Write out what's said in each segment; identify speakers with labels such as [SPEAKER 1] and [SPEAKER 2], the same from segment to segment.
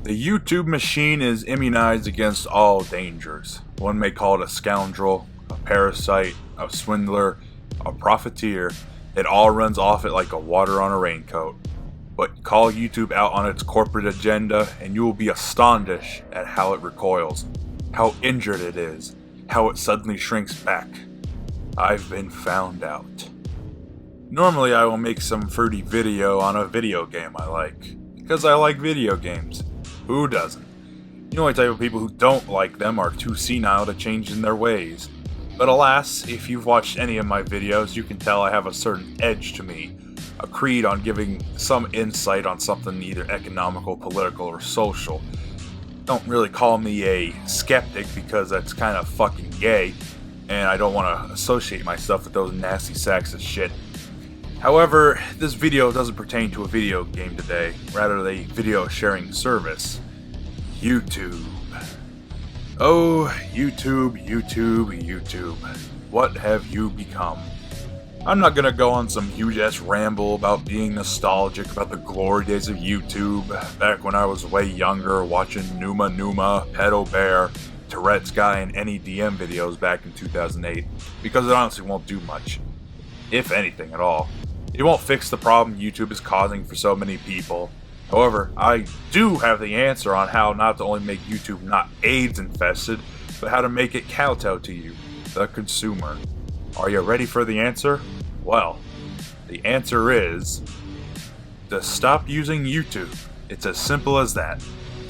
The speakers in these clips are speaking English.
[SPEAKER 1] The YouTube machine is immunized against all dangers. One may call it a scoundrel, a parasite, a swindler, a profiteer. It all runs off it like a water on a raincoat. But call YouTube out on its corporate agenda and you will be astonished at how it recoils, how injured it is, how it suddenly shrinks back. I've been found out. Normally I will make some fruity video on a video game I like, because I like video games. Who doesn't? The only type of people who don't like them are too senile to change in their ways. But alas, if you've watched any of my videos, you can tell I have a certain edge to me, a creed on giving some insight on something either economical, political, or social. Don't really call me a skeptic because that's kind of fucking gay, and I don't want to associate myself with those nasty sacks of shit. However, this video doesn't pertain to a video game today, rather a video sharing service. YouTube. Oh, YouTube. What have you become? I'm not gonna go on some huge ass ramble about being nostalgic about the glory days of YouTube, back when I was way younger watching Numa, Pedo Bear, Tourette's Guy, and any DM videos back in 2008, because it honestly won't do much, if anything at all. It won't fix the problem YouTube is causing for so many people. However, I do have the answer on how not to only make YouTube not AIDS infested, but how to make it kowtow to you, the consumer. Are you ready for the answer? Well, the answer is to stop using YouTube. It's as simple as that.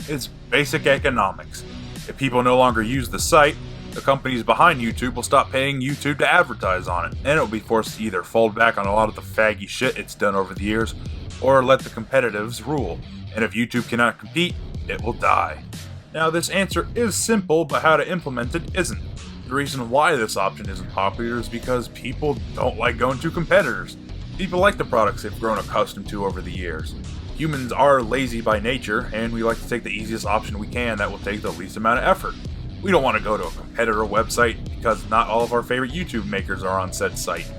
[SPEAKER 1] It's basic economics. If people no longer use the site, the companies behind YouTube will stop paying YouTube to advertise on it, and it will be forced to either fold back on a lot of the faggy shit it's done over the years, or let the competitives rule, and if YouTube cannot compete, it will die. Now this answer is simple, but how to implement it isn't. The reason why this option isn't popular is because people don't like going to competitors. People like the products they've grown accustomed to over the years. Humans are lazy by nature, and we like to take the easiest option we can that will take the least amount of effort. We don't want to go to a competitor website because not all of our favorite YouTube makers are on said site.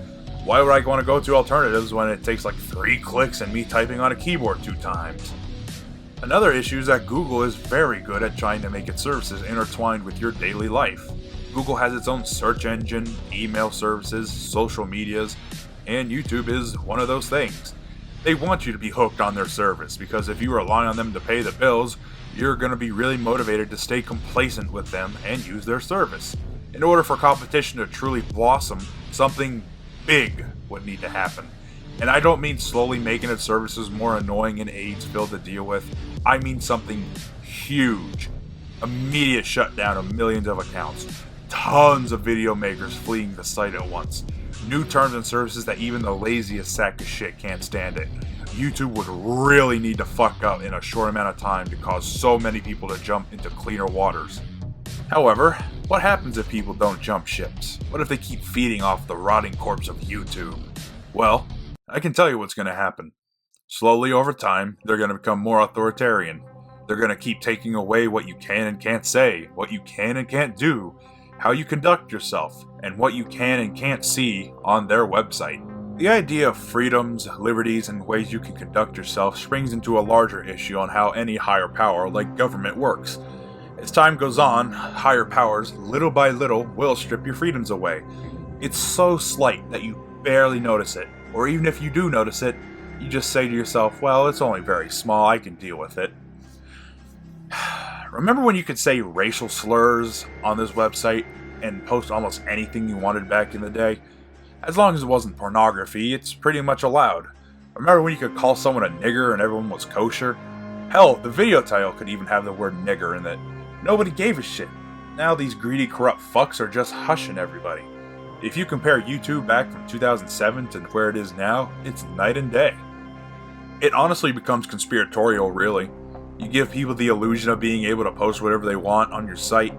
[SPEAKER 1] Why would I want to go to alternatives when it takes like 3 clicks and me typing on a keyboard 2 times? Another issue is that Google is very good at trying to make its services intertwined with your daily life. Google has its own search engine, email services, social medias, and YouTube is one of those things. They want you to be hooked on their service because if you rely on them to pay the bills, you're going to be really motivated to stay complacent with them and use their service. In order for competition to truly blossom, something big would need to happen. And I don't mean slowly making its services more annoying and AIDS-filled to deal with. I mean something huge. Immediate shutdown of millions of accounts. Tons of video makers fleeing the site at once. New terms and services that even the laziest sack of shit can't stand it. YouTube would really need to fuck up in a short amount of time to cause so many people to jump into cleaner waters. However, what happens if people don't jump ships? What if they keep feeding off the rotting corpse of YouTube? Well, I can tell you what's going to happen. Slowly over time, they're going to become more authoritarian. They're going to keep taking away what you can and can't say, what you can and can't do, how you conduct yourself, and what you can and can't see on their website. The idea of freedoms, liberties, and ways you can conduct yourself springs into a larger issue on how any higher power, like government, works. As time goes on, higher powers, little by little, will strip your freedoms away. It's so slight that you barely notice it, or even if you do notice it, you just say to yourself, well, it's only very small, I can deal with it. Remember when you could say racial slurs on this website and post almost anything you wanted back in the day? As long as it wasn't pornography, it's pretty much allowed. Remember when you could call someone a nigger and everyone was kosher? Hell, the video title could even have the word nigger in it. Nobody gave a shit. Now these greedy, corrupt fucks are just hushing everybody. If you compare YouTube back from 2007 to where it is now, it's night and day. It honestly becomes conspiratorial, really. You give people the illusion of being able to post whatever they want on your site.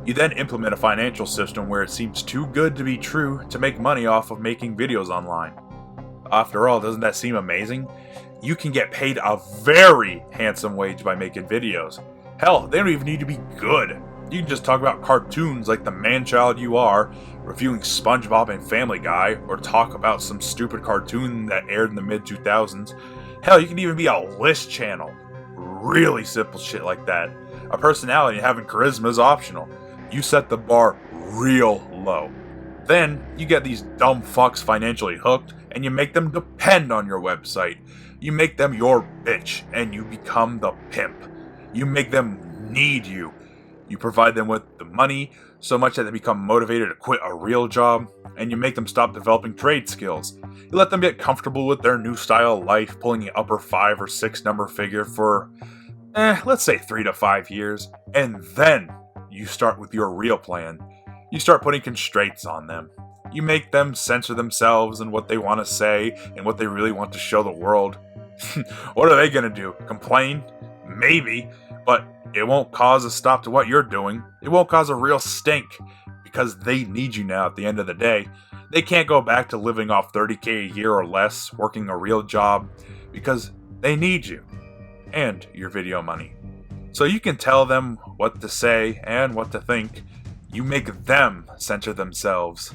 [SPEAKER 1] You then implement a financial system where it seems too good to be true to make money off of making videos online. After all, doesn't that seem amazing? You can get paid a very handsome wage by making videos. Hell, they don't even need to be good. You can just talk about cartoons like the man-child you are, reviewing SpongeBob and Family Guy, or talk about some stupid cartoon that aired in the mid-2000s. Hell, you can even be a list channel. really simple shit like that. A personality and having charisma is optional. You set the bar real low. Then, you get these dumb fucks financially hooked, and you make them depend on your website. You make them your bitch, and you become the pimp. You make them need you. You provide them with the money, so much that they become motivated to quit a real job, and you make them stop developing trade skills. You let them get comfortable with their new style of life, pulling the upper 5 or 6 number figure for, let's say 3 to 5 years, and then you start with your real plan. You start putting constraints on them. You make them censor themselves and what they want to say and what they really want to show the world. What are they going to do? Complain? Maybe, but it won't cause a stop to what you're doing. It won't cause a real stink, because they need you now at the end of the day. They can't go back to living off $30K a year or less, working a real job, because they need you and your video money. So you can tell them what to say and what to think. You make them censor themselves.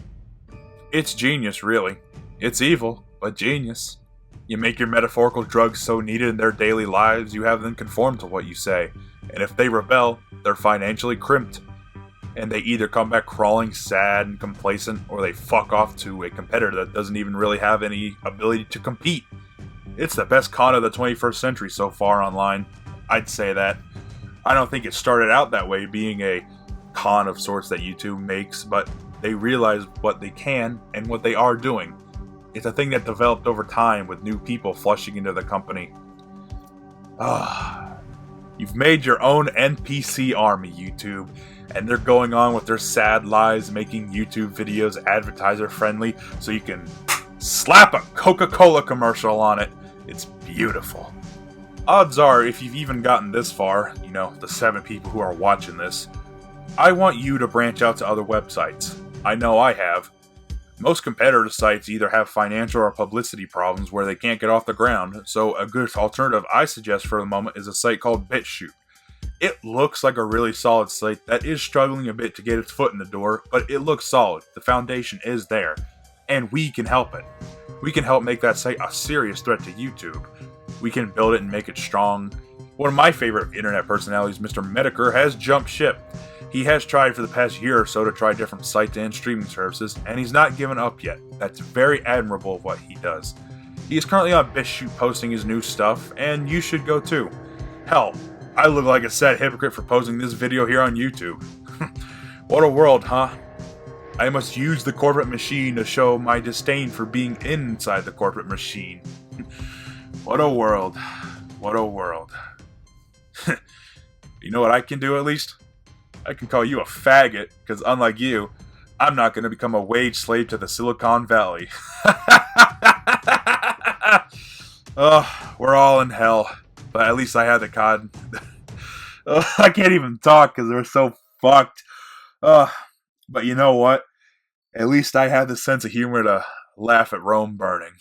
[SPEAKER 1] It's genius, really. It's evil, but genius. You make your metaphorical drugs so needed in their daily lives, you have them conform to what you say. And if they rebel, they're financially crimped. And they either come back crawling sad and complacent, or they fuck off to a competitor that doesn't even really have any ability to compete. It's the best con of the 21st century so far online. I'd say that. I don't think it started out that way, being a con of sorts that YouTube makes, but they realize what they can and what they are doing. It's a thing that developed over time with new people flushing into the company. You've made your own NPC army, YouTube, and they're going on with their sad lives, making YouTube videos advertiser friendly so you can slap a Coca-Cola commercial on it. It's beautiful. Odds are, if you've even gotten this far, the 7 people who are watching this, I want you to branch out to other websites. I know I have. Most competitor sites either have financial or publicity problems where they can't get off the ground, so a good alternative I suggest for the moment is a site called BitChute. It looks like a really solid site that is struggling a bit to get its foot in the door, but it looks solid. The foundation is there, and we can help it. We can help make that site a serious threat to YouTube. We can build it and make it strong. One of my favorite internet personalities, Mr. Medicare, has jumped ship. He has tried for the past year or so to try different sites and streaming services, and he's not given up yet. That's very admirable of what he does. He is currently on BitChute posting his new stuff, and you should go too. Hell, I look like a sad hypocrite for posting this video here on YouTube. What a world, huh? I must use the corporate machine to show my disdain for being inside the corporate machine. What a world. What a world. You know what I can do at least? I can call you a faggot, because unlike you, I'm not going to become a wage slave to the Silicon Valley. We're all in hell, but at least I had the COD. I can't even talk because they're so fucked. But you know what? At least I have the sense of humor to laugh at Rome burning.